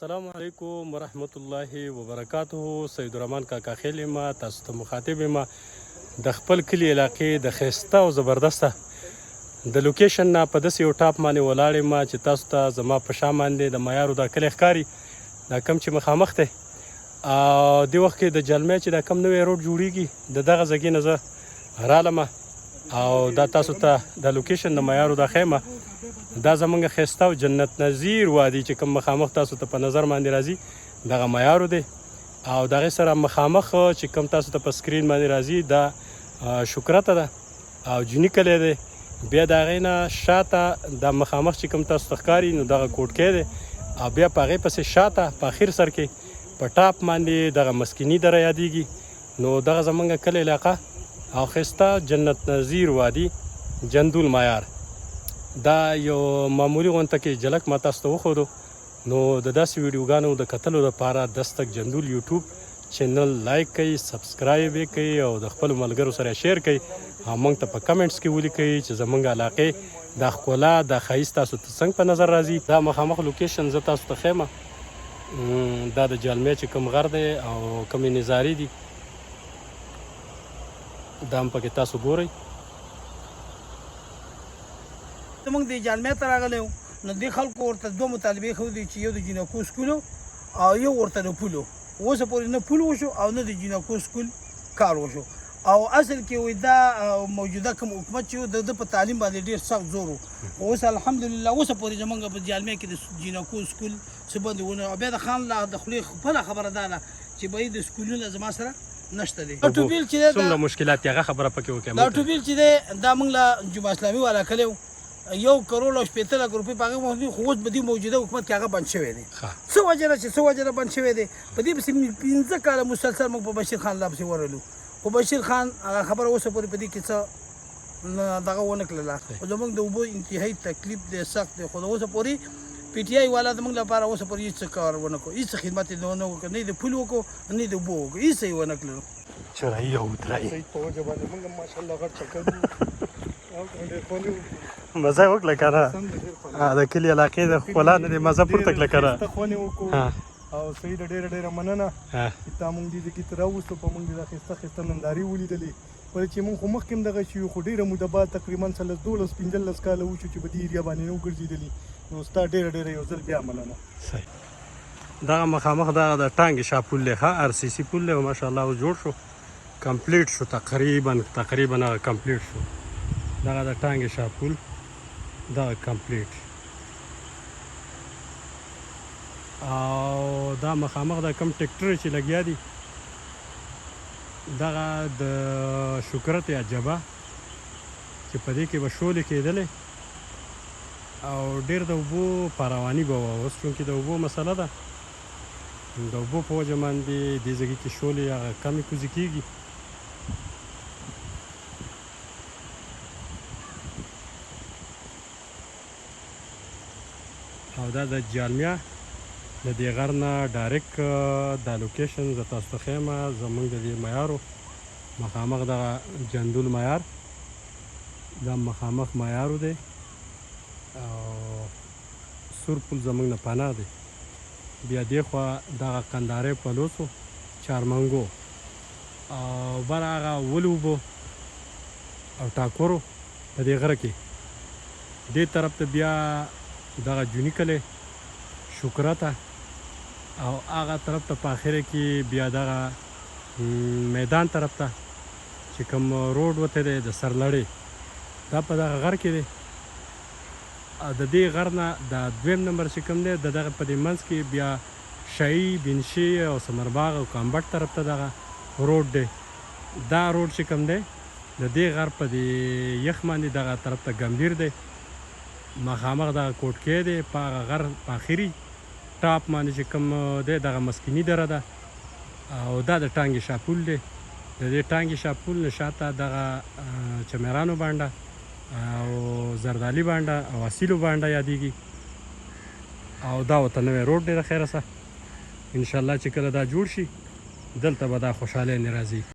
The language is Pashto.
السلام علیکم ورحمت الله وبرکاته. سید الرحمن کاکا خیل ما تاسو ته مخاطب ما د خپل کلی علاقې د خسته او زبردسته د لوکیشن نه په داسې یو ټاپ باندې ولاړ ما چې تاسو ته زما په شا باندې د معیارو دا کلی ښکاري دا کم چې مخامخ دی او دې وخت کې د جلمې چې دا کم نوی روډ جوړیږي د دغه ځای نه زه رالم او دا تاسو ته د لوکیشن د معیارو دا خیمه دا زمونږ ښایسته او جنت نظیر وادي چې کوم مخامخ تاسو ته په نظر باندې راځي دغه معیارو دی او د هغې سره مخامخ چې کوم تاسو ته په سکرین باندې راځي دا شکرته ده او جني کلی دی. بیا د هغې نه شاته دا مخامخ چې کوم تاسو ته ښکاري نو دغه کوټکی دی او بیا په هغې پسې شاته په اخر سر کې په ټاپ باندې دغه مسکیني دره یادیږي. نو دغه زمونږ کلی علاقه او ښایسته جنت نظیر وادي جندول معیار دا یو معمولي غونته کې جلک ما تاسو ته وښودو. نو د داسې ویډیوګانو د کتلو لپاره دستک جندول یوټیوب چینل لایک کړئ، سبسکرایب یې کړئ او د خپلو ملګرو سره شیر کړئ او موږ ته په کمنټس کې ولیکئ چې زموږ علاقې دا ښکلا دا ښایست تاسو ته څنګه په نظر راځي. دا مخامخ لوکیشن زه تاسو ته ښیم دا د جلمې چې کوم غر دی او کومې نظارې دي دا هم پکې تاسو ګورئ. موږ د جلمې ته راغلی وو نو دې خلکو ورته دوه مطالبې ښودې چې یو د جینکو سکول او یو ورته د پول و. اوسه پورې نه پول وشو او نه د جینکو سکول کار وشو او اصل کې وایي دا موجوده کوم حکومت چې و د په تعلیم باندې ډېر سخت زور و. اوس الحمدلله اوسه پورې زموږ په جلمې کې د جینکو سکول څه بند ونه او بیا د خان لا د خولې خپله خبره دا ده چې به د سکولونه زما سره نشته دی. اټوبیل چې دی څومره مشکلات هغه خبره پکې وکړم. دا اټوبیل چې دی دا موږ له جمعه اسلامي والا کلی و 1 کروڑ او 15 لک روپۍ په هغه باندې خو اوس په دې موجوده حکومت کې هغه بند شوی دی. څه وجه ده چې څه وجه ده بند شوی دی په دې پسې 15 کاله مسلسل موږ په بشیر خان لا پسې ورغلو خو بشیر خان هغه خبره اوسه پورې په دې کې څه دغه ونه کړله خو زموږ د اوبو انتهایي تکلیف دی سخت دی خو اوسه پورې پی ټي آی والا زموږ لپاره اوسه پورې هېڅ کار ونه کړو هېڅ خدمت یې ونه وکړو نه د پول وکړو نه د اوبو وکړو هېڅ یې ونه کړلو. چرایي او اترایي په وجه باندې موږ ماشاءالله غټ چکر مزه وکړه که نه د کلي علاقې د ښکلا نه دې مزه پورته کړه که نه خونې وکړو او سعید ډېره مننه چې تا موږ دې کې ته راوستو په موږ دا ښایسته ښایسته نندارې ولیدلې ولې چې موږ خو مخکې هم دغه شي خو ډېره موده بعد تقریبا 12-15 کاله وشو چې په دې ایریا باندې نه وګرځېدلي نو ستا ډېره یو ځل بیا مننه. صحیح دغه مخامخ دغه د ټانګې شا پول دی ښه آر سی سی پول دی او ماشاءالله اوس جوړ شو کمپلیټ شو تقریبا هغه کمپلیټ شو دغه د ټانګې شا پول دغه کمپلیټ او دا مخامخ دا کم ټیکټر چې لګیا دي دغه د شکرت یا جبه چې په دې کې به شولې کېدلې او ډېر د اوبو پارواني به وه اوس چونکې د اوبو مسله ده د اوبو په وجه باندې دې ځای کې شولې هغه کمې کوزې کېږي. او دا د جالمیا د دې غر نه ډایرکټ دا لوکیشن زه تاسو ته ښیم زموږ د دې معیارو مخامخ دغه جندول معیار دا مخامخ معیارو دی او سور پل زموږ نه پناه دی. بیا دې خوا دغه قندارې پلوسو چارمنګو او بر هغه ولوبو او ټاکورو په دې غره کې دې طرف ته بیا دغه جونی کلی شکرته او هغه طرف ته په اخره کې بیا دغه میدان طرف ته چې کوم روډ وته دی د سرلړې دا په دغه غر کې دی د دې غر نه د دویم نمبر چې کوم دی د دغه په دې منځ کې بیا شاهي بنشي او سمرباغ او کامبټ طرف ته دغه روډ دی. دا روډ چې کوم دی د دې غر په دې یخ باندې دغه طرف ته ګمبیر دی مخامخ دغه کوټکی دی په هغه غر په اخري ټاپ باندې چې کوم دی دغه مسکیني دره ده او دا د ټانګې شاپول دی د دې ټانګې شاپول نه شاته دغه چمیرانو بانډه او زردالي بانډه او اصیلو بانډه یادیږي او دا ورته نوی روډ دی د خیره سه انشاءالله چې کله دا جوړ شي دلته به دا خوشحالۍ نه راځي.